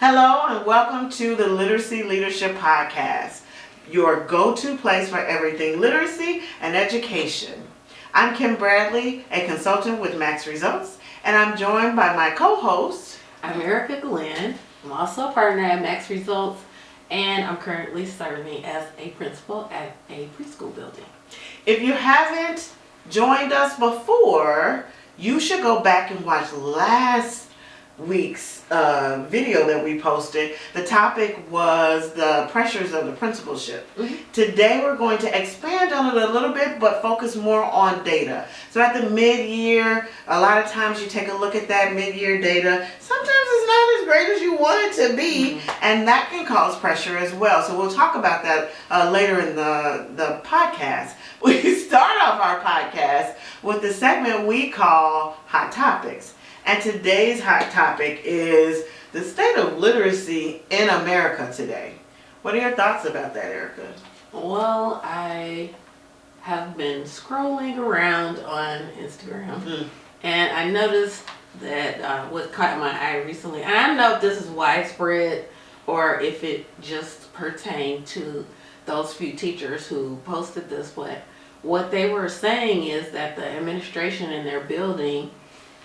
Hello and welcome to the Literacy Leadership Podcast, your go-to place for everything literacy and education. I'm Kim Bradley, a consultant with Max Results, and I'm joined by my co-host. I'm Erica Glenn. I'm also a partner at Max Results, and I'm currently serving as a principal at a preschool building. If you haven't joined us before, you should go back and watch last week's video that we posted. The topic was the pressures of the principalship. Today we're going to expand on it a little bit, but focus more on data. So at the mid-year, a lot of times you take a look at that mid-year data. Sometimes it's not as great as you want it to be, and that can cause pressure as well. So we'll talk about that later in the podcast. We start off our podcast with the segment we call Hot Topics. And today's hot topic is the state of literacy in America today. What are your thoughts about that, Erica? Well, I have been scrolling around on Instagram, and I noticed that what caught my eye recently, and I don't know if this is widespread or if it just pertained to those few teachers who posted this, but what they were saying is that the administration in their building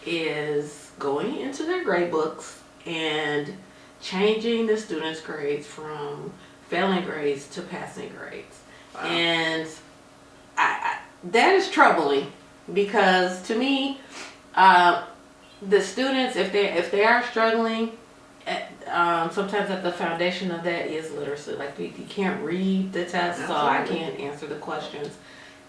is going into their grade books and changing the students' grades from failing grades to passing grades. Wow. And I that is troubling because to me, the students, if they are struggling, sometimes at the foundation of that is literacy. Like you can't read the test, so I can't answer the questions,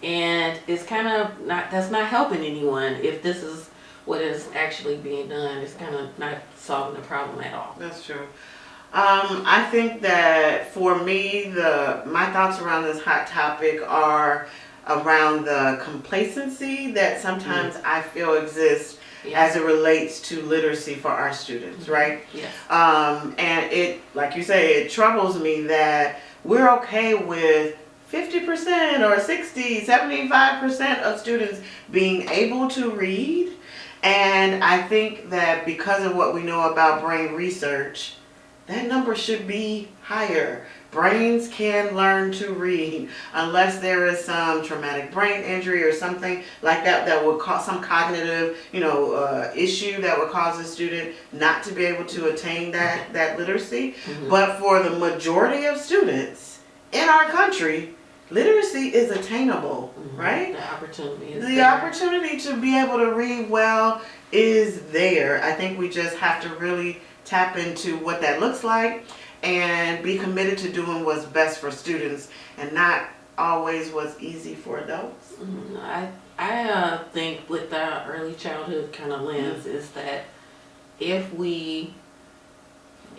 and it's kind of that's not helping anyone if this is what is actually being done. Is kind of not solving the problem at all. That's true. I think that for me, my thoughts around this hot topic are around the complacency that sometimes I feel exists as it relates to literacy for our students, right? Yes. And it, like you say, it troubles me that we're okay with 50% or 60, 75% of students being able to read. And I think that because of what we know about brain research, that number should be higher. Brains can learn to read unless there is some traumatic brain injury or something like that would cause some cognitive, issue that would cause a student not to be able to attain that literacy. But for the majority of students in our country, literacy is attainable, right? The opportunity is The there. opportunity to be able to read well is there. I think we just have to really tap into what that looks like and be committed to doing what's best for students and not always what's easy for adults. I think with the early childhood kind of lens is that if we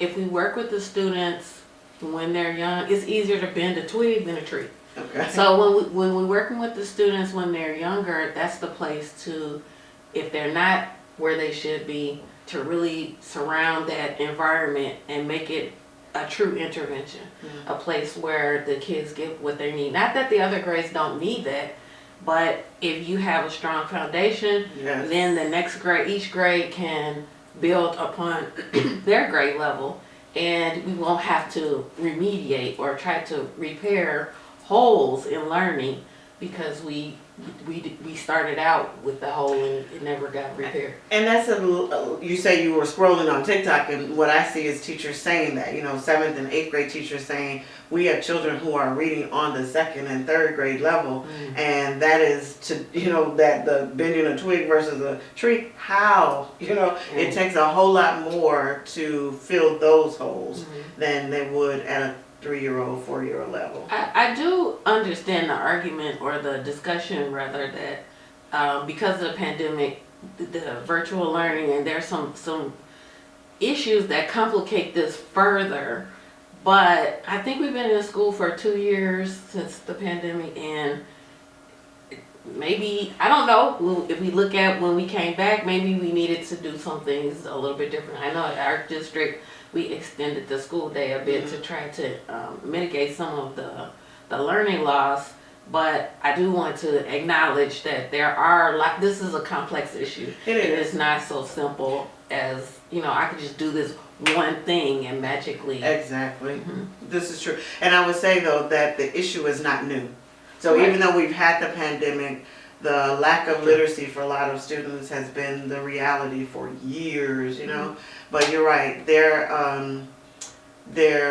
work with the students when they're young, it's easier to bend a twig than a tree. Okay. So when we're working with the students when they're younger, that's the place to, if they're not where they should be, to really surround that environment and make it a true intervention, a place where the kids get what they need. Not that the other grades don't need that, but if you have a strong foundation, then the next grade, each grade can build upon their grade level, and we won't have to remediate or try to repair holes in learning because we started out with the hole and it never got repaired. And that's you say you were scrolling on TikTok, and what I see is teachers saying that, 7th and 8th grade teachers saying we have children who are reading on the 2nd and 3rd grade level, and that is to, that the bending a twig versus a tree, how, it takes a whole lot more to fill those holes than they would at a 3-year-old, 4-year-old level. I do understand the argument or the discussion rather that because of the pandemic, the virtual learning, and there's some issues that complicate this further. But I think we've been in school for 2 years since the pandemic, and maybe, I don't know, if we look at when we came back, maybe we needed to do some things a little bit different. I know our district, we extended the school day a bit to try to mitigate some of the learning loss, but I do want to acknowledge that there are this is a complex issue. It is. It's not so simple as, I could just do this one thing and magically. Exactly. Mhm. This is true. And I would say though that the issue is not new. So Right. even though we've had the pandemic, the lack of literacy for a lot of students has been the reality for years, you know. But you're right, there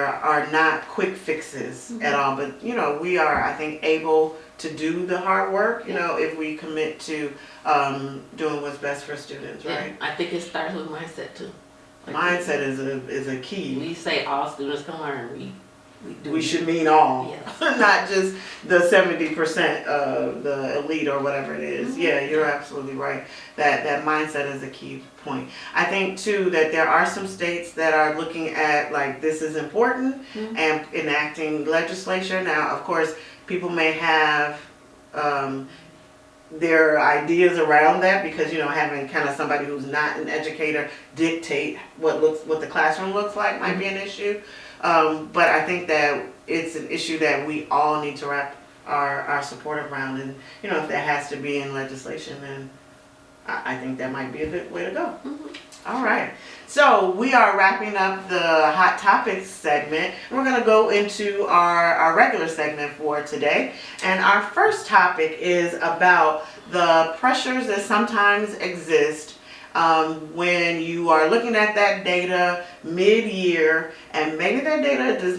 are not quick fixes at all. But you know, we are, I think, able to do the hard work, you know, if we commit to doing what's best for students, Yeah, right? I think it starts with mindset too. Like Mindset is a key. we say all students can learn. We do. We should mean all, Yes. not just the 70% of the elite or whatever it is. Mhm. Yeah, you're absolutely right. That mindset is a key point. I think too that there are some states that are looking at like this is important Mhm. and enacting legislation. Now, of course, people may have their ideas around that because you know having kind of somebody who's not an educator dictate what the classroom looks like might be an issue. But I think that it's an issue that we all need to wrap our support around, and you know if that has to be in legislation, then I think that might be a good way to go. Mhm. All right, so we are wrapping up the hot topics segment. We're going to go into our regular segment for today, and our first topic is about the pressures that sometimes exist when you are looking at that data mid-year, and maybe that data is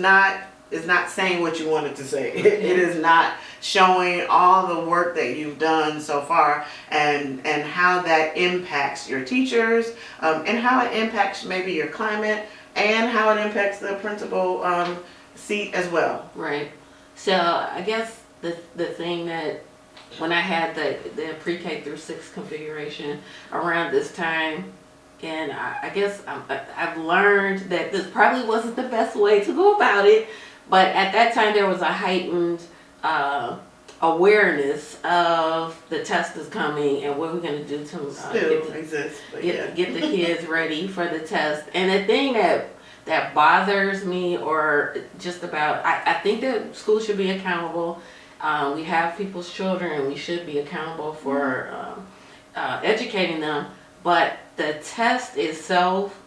not saying what you want it to say. It is not showing all the work that you've done so far, and how that impacts your teachers, and how it impacts maybe your climate, and how it impacts the principal seat as well. Right. So I guess the thing that when I had the pre-K through 6 configuration around this time, and I guess I've learned that this probably wasn't the best way to go about it, but at that time there was a heightened awareness of the test is coming and what we're going to do to Still exists, but yeah. get the kids ready for the test. And the thing that bothers me, or just about, I think that schools should be accountable. We have people's children and we should be accountable for educating them, but the test itself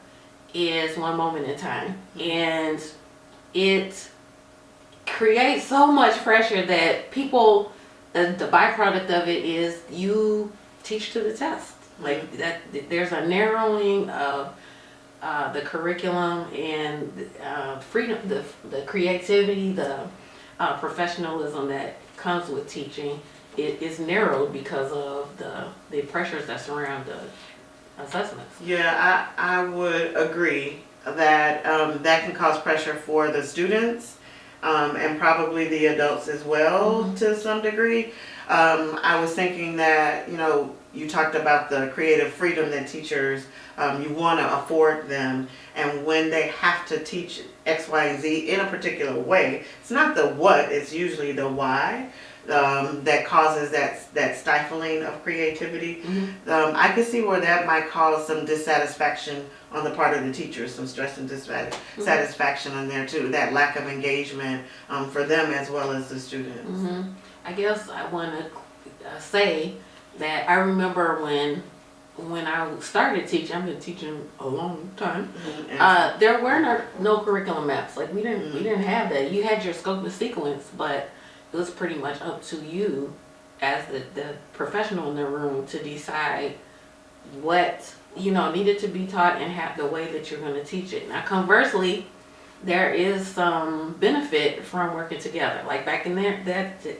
is one moment in time, and it creates so much pressure that people, the byproduct of it is you teach to the test. Like that, there's a narrowing of the curriculum and freedom, the creativity, the professionalism that comes with teaching. It is narrowed because of the pressures that surround the assessments. Yeah, I would agree that that can cause pressure for the students, and probably the adults as well to some degree. I was thinking that, you know, you talked about the creative freedom that teachers, you want to afford them, and when they have to teach X, Y, and Z in a particular way, it's not the what, it's usually the why. That causes that stifling of creativity. I could see where that might cause some dissatisfaction on the part of the teachers, some stress and dissatisfaction in there too. That lack of engagement for them as well as the students. I guess I want to say that I remember when I started teaching. I've been teaching a long time. There were no curriculum maps. Like we didn't have that. You had your scope and sequence, but it was pretty much up to you as the professional in the room to decide what needed to be taught and have the way that you're going to teach it. Now conversely, there is some benefit from working together. Like back in that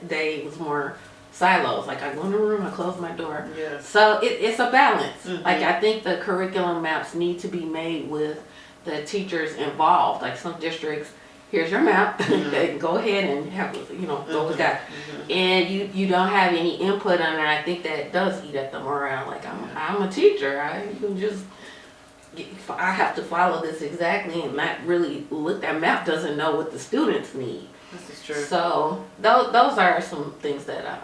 day, it was more silos. Like I go in the room, I close my door. Yes. So it's a balance. Like I think the curriculum maps need to be made with the teachers involved. Like some districts, here's your map, go ahead and have, go with that. And you don't have any input on it. I think that does eat at the morale. Like I'm a teacher. I have to follow this exactly and not really look. That map doesn't know what the students need. This is true. So those are some things that I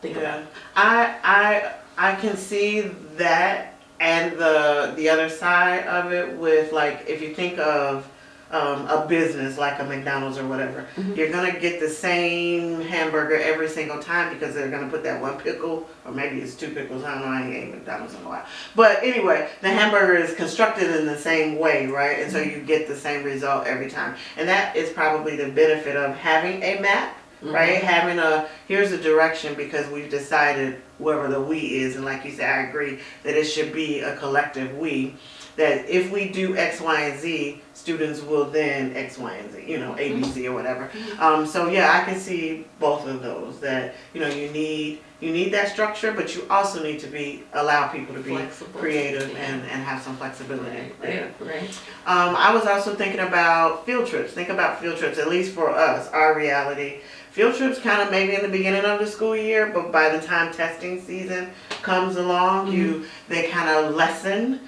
think about. I can see that, and the other side of it with, like, if you think of a business like a McDonald's or whatever. You're gonna get the same hamburger every single time because they're gonna put that one pickle, or maybe it's two pickles. I don't know. I ain't ate McDonald's in a while. But anyway, the hamburger is constructed in the same way, right? And so you get the same result every time. And that is probably the benefit of having a map, right? Having here's a direction because we've decided whoever the we is, and like you said, I agree that it should be a collective we. That if we do X, Y, and Z, students will then X, Y, and Z, A, B, C, or whatever. So yeah, I can see both of those. That you need that structure, but you also need to allow people to be flexible, creative, and have some flexibility. Right. I was also thinking about field trips. Think about field trips, at least for us, our reality. Field trips kind of maybe in the beginning of the school year, but by the time testing season comes along, they kind of lessen.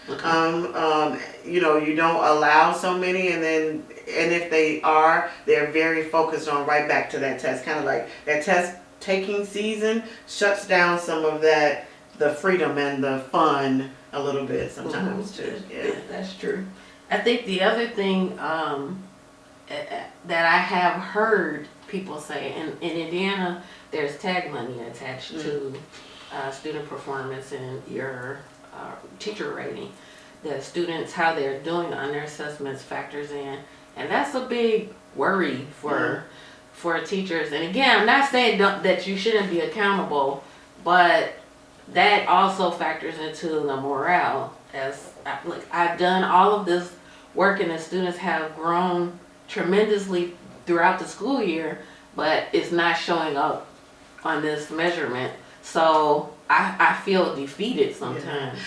You don't allow so many, and if they are, they're very focused on right back to that test. Kind of like that test taking season shuts down some of the freedom and the fun a little bit sometimes too. Yeah, that's true. I think the other thing that I have heard people say, in Indiana, there's tag money attached to student performance and your teacher rating. The students, how they're doing on their assessments factors in, and that's a big worry for teachers. And again, I'm not saying that you shouldn't be accountable, but that also factors into the morale. I've done all of this work, and the students have grown tremendously throughout the school year, but it's not showing up on this measurement. So I feel defeated sometimes.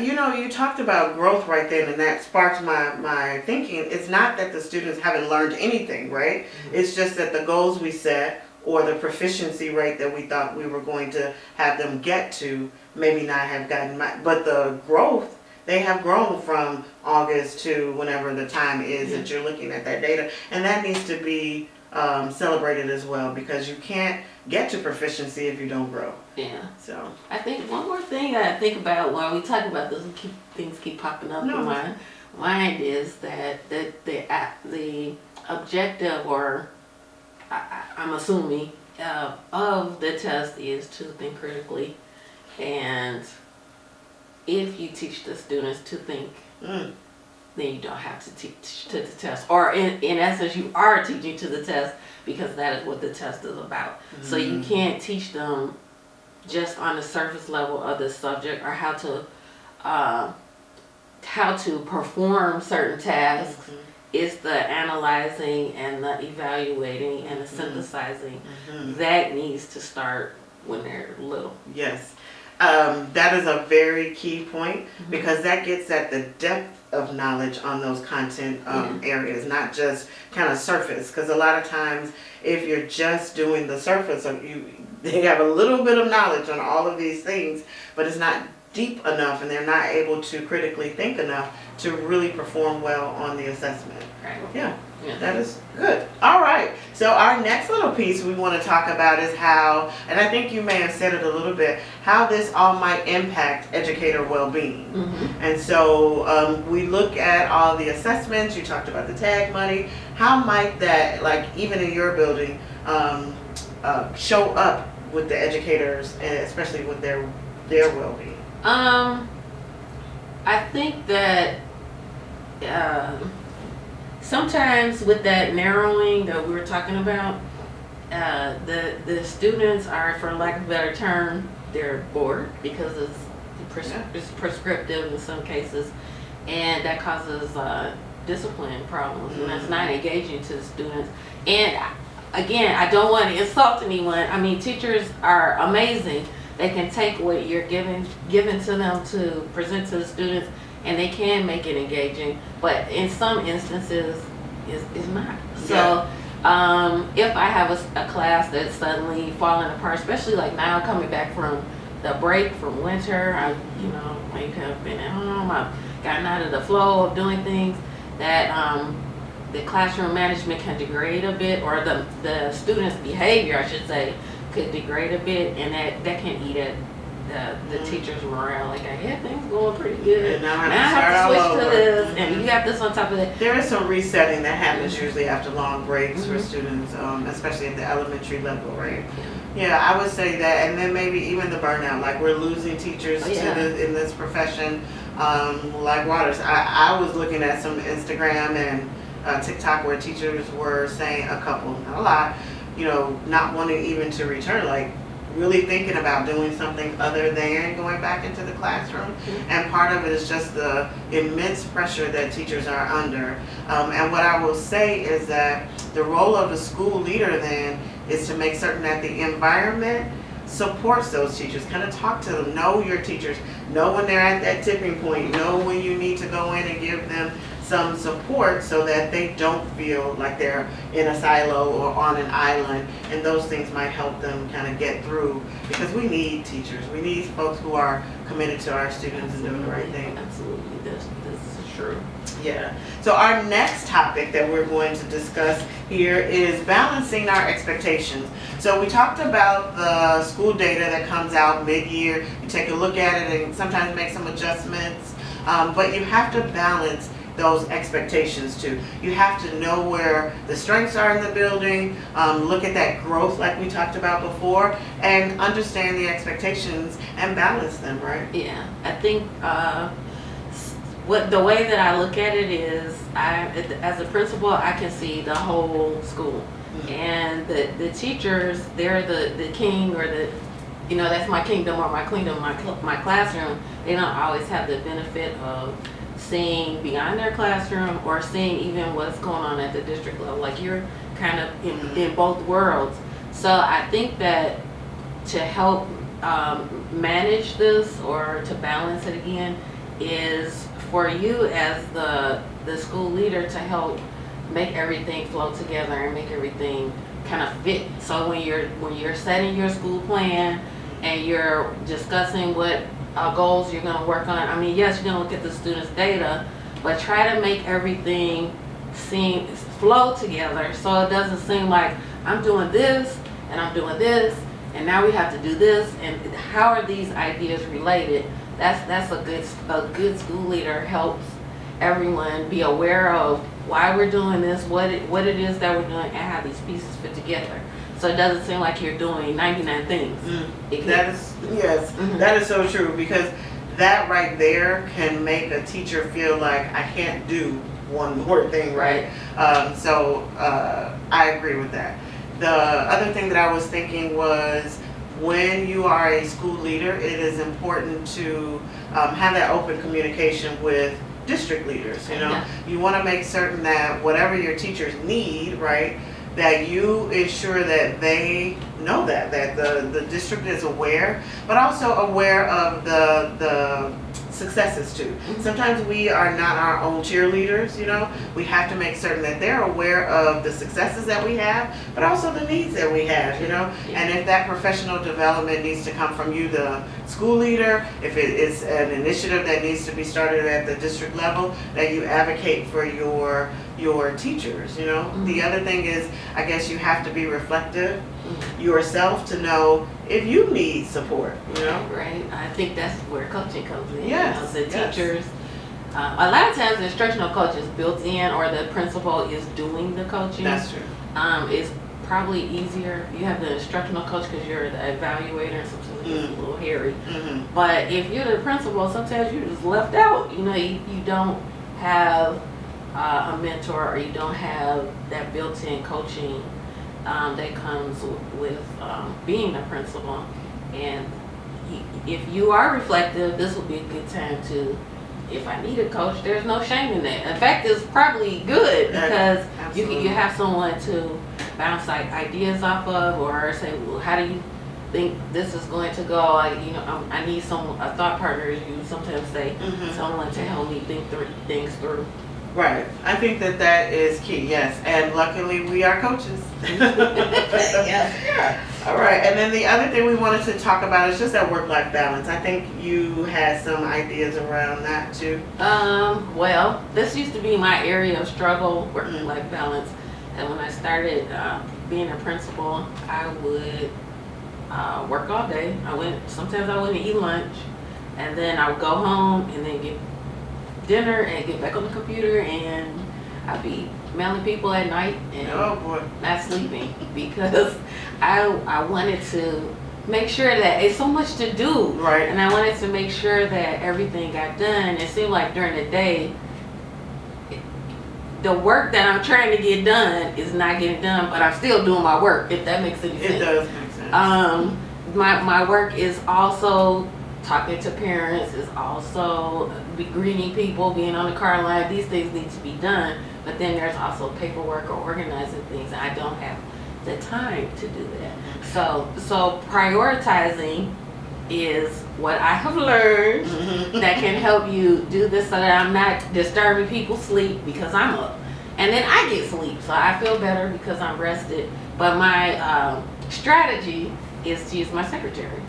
You talked about growth right then, and that sparked my thinking. It's not that the students haven't learned anything, right? It's just that the goals we set or the proficiency rate that we thought we were going to have them get to maybe not have gotten, but the growth, they have grown from August to whenever the time is that you're looking at that data. And that needs to be celebrated as well, because you can't get to proficiency if you don't grow. Yeah. So I think one more thing I think about while we talk about this, things keep popping up in my mind, is that the objective, or I'm assuming, of the test is to think critically. And if you teach the students to think, then you don't have to teach to the test. Or in essence, you are teaching to the test, because that is what the test is about. So you can't teach them just on the surface level of the subject, or how to perform certain tasks. It's the analyzing and the evaluating and the synthesizing that needs to start when they're little. Yes. That is a very key point, because that gets at the depth of knowledge on those content areas, not just kind of surface. Because a lot of times, if you're just doing the surface, they have a little bit of knowledge on all of these things, but it's not deep enough, and they're not able to critically think enough to really perform well on the assessment. Right. Yeah. That is good. All right. So our next little piece we want to talk about is how, and I think you may have said it a little bit, how this all might impact educator well-being. And so we look at all the assessments. You talked about the tag money. How might that, like even in your building, show up with the educators, and especially with their well-being? I think that sometimes with that narrowing that we were talking about, the students are, for lack of a better term, they're bored, because it's prescriptive in some cases, and that causes discipline problems, and that's not engaging to the students. And again, I don't want to insult anyone. I mean, teachers are amazing. They can take what you're given to them to present to the students, and they can make it engaging, but in some instances is not. So if I have a class that's suddenly falling apart, especially like now coming back from the break from winter, I might have been at home, I've gotten out of the flow of doing things, that the classroom management can degrade a bit, or the students' behavior, I should say, could degrade a bit, and that can eat at the teachers' morale. Like, I had things going pretty good. And now I have to switch to this, and you got this on top of that. There is some resetting that happens usually after long breaks for students, especially at the elementary level, right? Yeah, I would say that, and then maybe even the burnout. Like, we're losing teachers in this profession, like Waters. I was looking at some Instagram and TikTok where teachers were saying, a couple, not a lot, not wanting even to return, like really thinking about doing something other than going back into the classroom. And part of it is just the immense pressure that teachers are under. And what I will say is that the role of a school leader then is to make certain that the environment supports those teachers. Kind of talk to them, know your teachers, know when they're at that tipping point, know when you need to go in and give them some support so that they don't feel like they're in a silo or on an island, and those things might help them kind of get through, because we need teachers. We need folks who are committed to our students and doing the right thing. Absolutely, this is true. Yeah. So our next topic that we're going to discuss here is balancing our expectations. So we talked about the school data that comes out mid-year. You take a look at it and sometimes make some adjustments, but you have to balance those expectations too. You have to know where the strengths are in the building, look at that growth like we talked about before, and understand the expectations and balance them, right? Yeah, I think the way that I look at it is, as a principal, I can see the whole school, and the teachers, they're the king, or that's my kingdom or my queendom, my classroom. They don't always have the benefit of seeing beyond their classroom or seeing even what's going on at the district level. Like, you're kind of in both worlds. So I think that to help manage this, or to balance it again, is for you as the school leader to help make everything flow together and make everything kind of fit. So when you're setting your school plan and you're discussing what goals you're going to work on, I mean, yes, you're going to look at the students' data, but try to make everything flow together, so it doesn't seem like I'm doing this and I'm doing this and now we have to do this, and how are these ideas related? That's a good school leader helps everyone be aware of why we're doing this, what it is that we're doing, and how these pieces fit together. So it doesn't seem like you're doing 99 things. That is so true, because that right there can make a teacher feel like, I can't do one more thing, right? So I agree with that. The other thing that I was thinking was, when you are a school leader, it is important to have that open communication with district leaders. You want to make certain that whatever your teachers need, right, that you ensure that they know that the district is aware, but also aware of the successes too. Sometimes we are not our own cheerleaders, we have to make certain that they're aware of the successes that we have, but also the needs that we have, and if that professional development needs to come from you, the school leader, if it is an initiative that needs to be started at the district level, that you advocate for your teachers. The other thing is, I guess you have to be reflective yourself to know if you need support, Right. I think that's where coaching comes in. Yes. The teachers, a lot of times the instructional coach is built in, or the principal is doing the coaching. That's true. It's probably easier. You have the instructional coach because you're the evaluator, and sometimes it's a little hairy. But if you're the principal, sometimes you're just left out. You don't have a mentor, or you don't have that built-in coaching that comes with being a principal. And if you are reflective, this will be a good time to, if I need a coach, there's no shame in that. In fact, it's probably good, because you have someone to bounce ideas off of, or say, well, how do you think this is going to go? I need a thought partner, as you sometimes say, someone to help me think things through. Right. I think that is key, yes. And luckily we are coaches. Yes. Yeah. All right. And then the other thing we wanted to talk about is just that work-life balance. I think you had some ideas around that too. Well, this used to be my area of struggle, work-life balance. And when I started being a principal, I would work all day. Sometimes I wouldn't eat lunch, and then I would go home and then get dinner and get back on the computer, and I'd be mailing people at night and Oh boy. not sleeping because I wanted to make sure that it's so much to do. Right. And I wanted to make sure that everything got done. It seemed like during the day, the work that I'm trying to get done is not getting done, but I'm still doing my work, if that makes any sense. It does make sense. My work is also talking to parents, is also greeting people, being on the car line. These things need to be done, but then there's also paperwork or organizing things. I don't have the time to do that. So prioritizing is what I have learned that can help you do this so that I'm not disturbing people's sleep because I'm up. And then I get sleep, so I feel better because I'm rested. But my strategy is to use my secretary.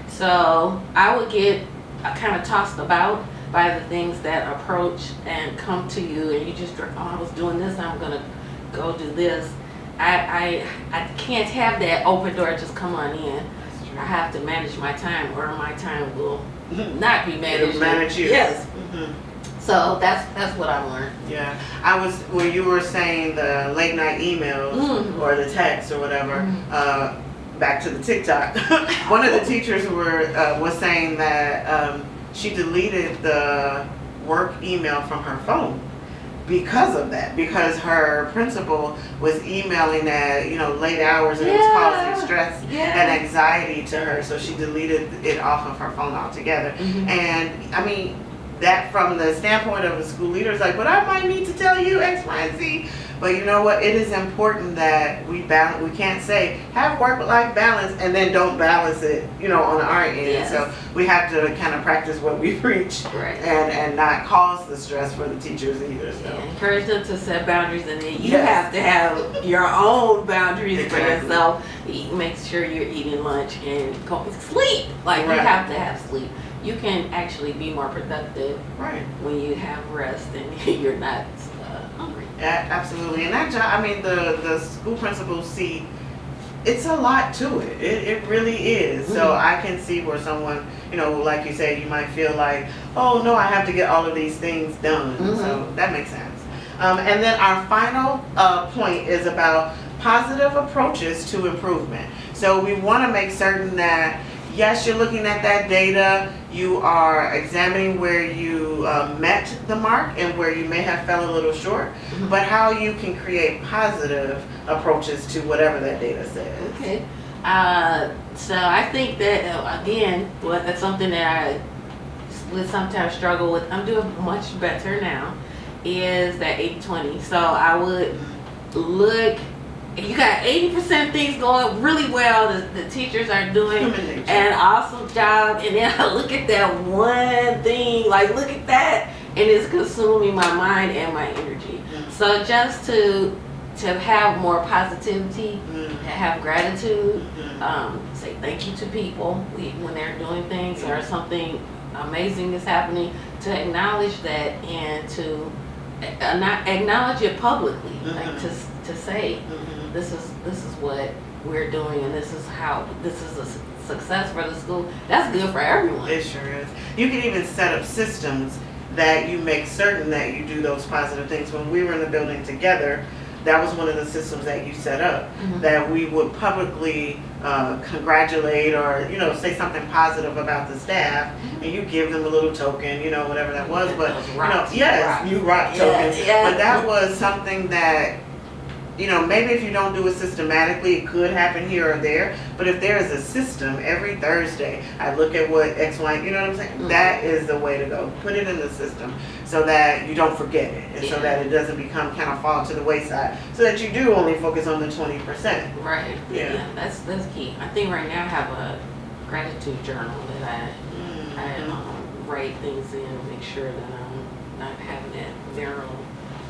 So I would get kind of tossed about by the things that approach and come to you, and you just, oh, I was doing this, I'm gonna go do this. I can't have that open door just come on in. I have to manage my time, or my time will not be managed. It'll manage you. Yes. So that's what I've learned. Yeah, I was, when you were saying the late night emails or the texts or whatever, back to the TikTok, one of the teachers was saying that she deleted the work email from her phone because of that, because her principal was emailing at late hours, and it was causing stress and anxiety to her, so she deleted it off of her phone altogether. And I mean, that from the standpoint of a school leader is like, but I might need to tell you X, Y, and Z. But you know what? It is important that we balance. We can't say have work-life balance and then don't balance it, on our end. Yes. So we have to kind of practice what we preach, Right. and not cause the stress for the teachers either. So. Yeah, encourage them to set boundaries, and then you have to have your own boundaries for yourself. Make sure you're eating lunch and go sleep. Like you have to have sleep. You can actually be more productive when you have rest and you're not hungry. Absolutely, and that job, I mean, the school principal seat, it's a lot to it. It really is. So I can see where someone, like you said, you might feel like, oh no, I have to get all of these things done. So that makes sense. And then our final point is about positive approaches to improvement. So we want to make certain that, yes, you're looking at that data, you are examining where you met the mark and where you may have fell a little short, but how you can create positive approaches to whatever that data says. Okay. So I think that, again, that's something that I would sometimes struggle with. I'm doing much better now, is that 80-20. So I would look, you got 80% things going really well, the teachers are doing an awesome job, and then I look at that one thing, like look at that, and it's consuming my mind and my energy. So just to have more positivity, have gratitude, say thank you to people when they're doing things or something amazing is happening, to acknowledge that and to acknowledge it publicly, like to say, this is what we're doing, and this is a success for the school. That's good for everyone. It sure is. You can even set up systems that you make certain that you do those positive things. When we were in the building together, that was one of the systems that you set up, that we would publicly congratulate or say something positive about the staff, and you give them a little token, whatever that was. But you rock tokens. But that was something that, maybe if you don't do it systematically, it could happen here or there. But if there is a system, every Thursday, I look at what X, Y, you know what I'm saying? That is the way to go. Put it in the system so that you don't forget it, and so that it doesn't become kind of fall to the wayside, so that you do only focus on the 20%. Right. Yeah, that's key. I think right now I have a gratitude journal that I write things in, make sure that I'm not having that narrow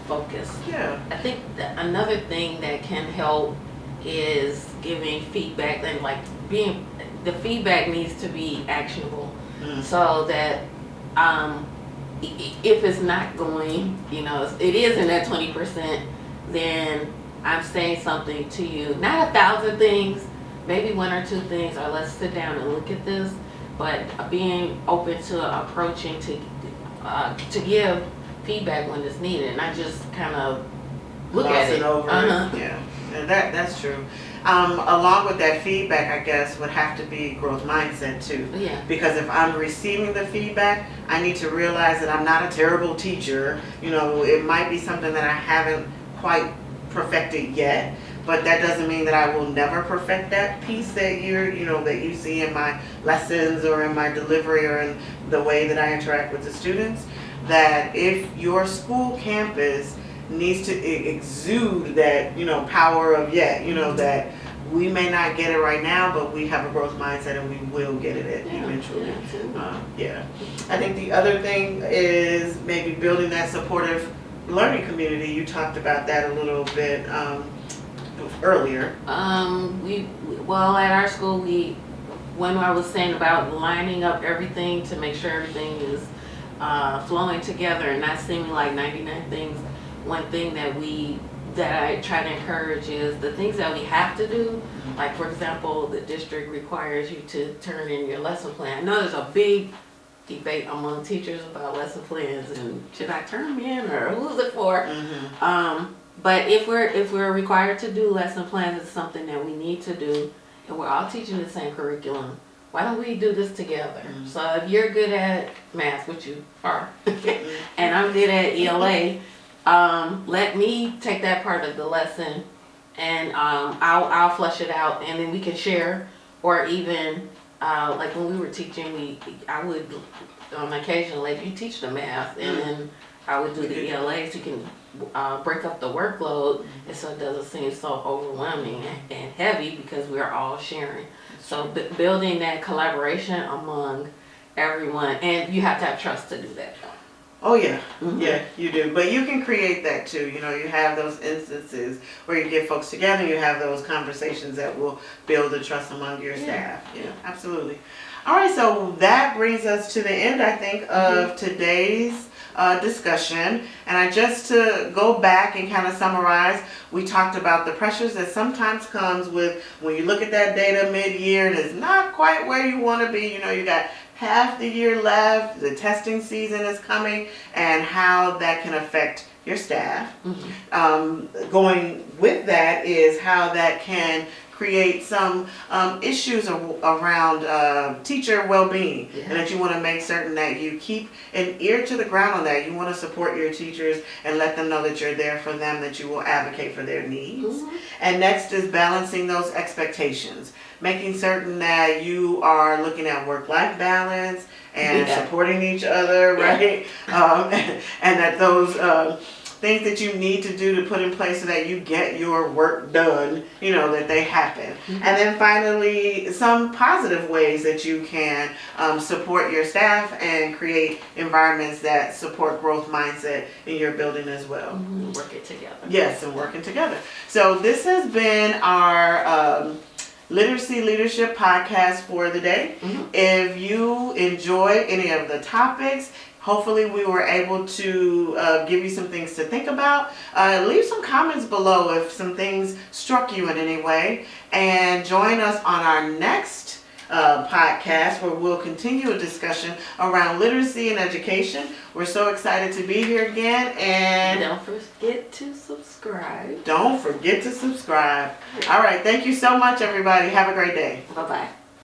focus. Yeah. I think that another thing that can help is giving feedback, and like the feedback needs to be actionable, so that if it's not going, it is in that 20%, then I'm saying something to you, not 1,000 things, maybe one or two things, or let's sit down and look at this, but being open to approaching to give feedback when it's needed, not just kind of look at it. Over it. Yeah, and that's true. Along with that feedback, I guess, would have to be growth mindset too. Yeah. Because if I'm receiving the feedback, I need to realize that I'm not a terrible teacher. You know, it might be something that I haven't quite perfected yet, but that doesn't mean that I will never perfect that piece that that you see in my lessons or in my delivery or in the way that I interact with the students. That if your school campus needs to exude that, power of that we may not get it right now, but we have a growth mindset and we will get it eventually. I think the other thing is maybe building that supportive learning community. You talked about that a little bit earlier. Well, at our school, when I was saying about lining up everything to make sure everything is flowing together and not seeming like 99 things, one thing that I try to encourage is the things that we have to do. Like, for example, the district requires you to turn in your lesson plan. I know there's a big debate among teachers about lesson plans and should I turn them in or who's it for? But if we're required to do lesson plans, it's something that we need to do, and we're all teaching the same curriculum. Why don't we do this together? So if you're good at math, which you are, and I'm good at ELA, let me take that part of the lesson and I'll flesh it out, and then we can share. Or even like when we were teaching, I would on occasion let you teach the math, and then I would do the ELA so you can break up the workload, and so it doesn't seem so overwhelming and heavy because we're all sharing. So building that collaboration among everyone, and you have to have trust to do that. Oh yeah, yeah, you do. But you can create that too. You have those instances where you get folks together, you have those conversations that will build the trust among your staff. Yeah, absolutely. All right, so that brings us to the end, I think, of today's discussion. And just to go back and kind of summarize, we talked about the pressures that sometimes comes with when you look at that data mid-year and it's not quite where you want to be. You got half the year left, the testing season is coming, and how that can affect your staff. Going with that is how that can create some issues around teacher well-being, and that you want to make certain that you keep an ear to the ground on that. You want to support your teachers and let them know that you're there for them, that you will advocate for their needs. And next is balancing those expectations, making certain that you are looking at work-life balance and supporting each other, right? And that those things that you need to do to put in place so that you get your work done, that they happen. And then finally, some positive ways that you can support your staff and create environments that support growth mindset in your building as well. Work it together. Yes, and working together. So this has been our Literacy Leadership podcast for the day. If you enjoy any of the topics, hopefully we were able to give you some things to think about. Leave some comments below if some things struck you in any way. And join us on our next podcast where we'll continue a discussion around literacy and education. We're so excited to be here again. And don't forget to subscribe. All right. Thank you so much, everybody. Have a great day. Bye-bye.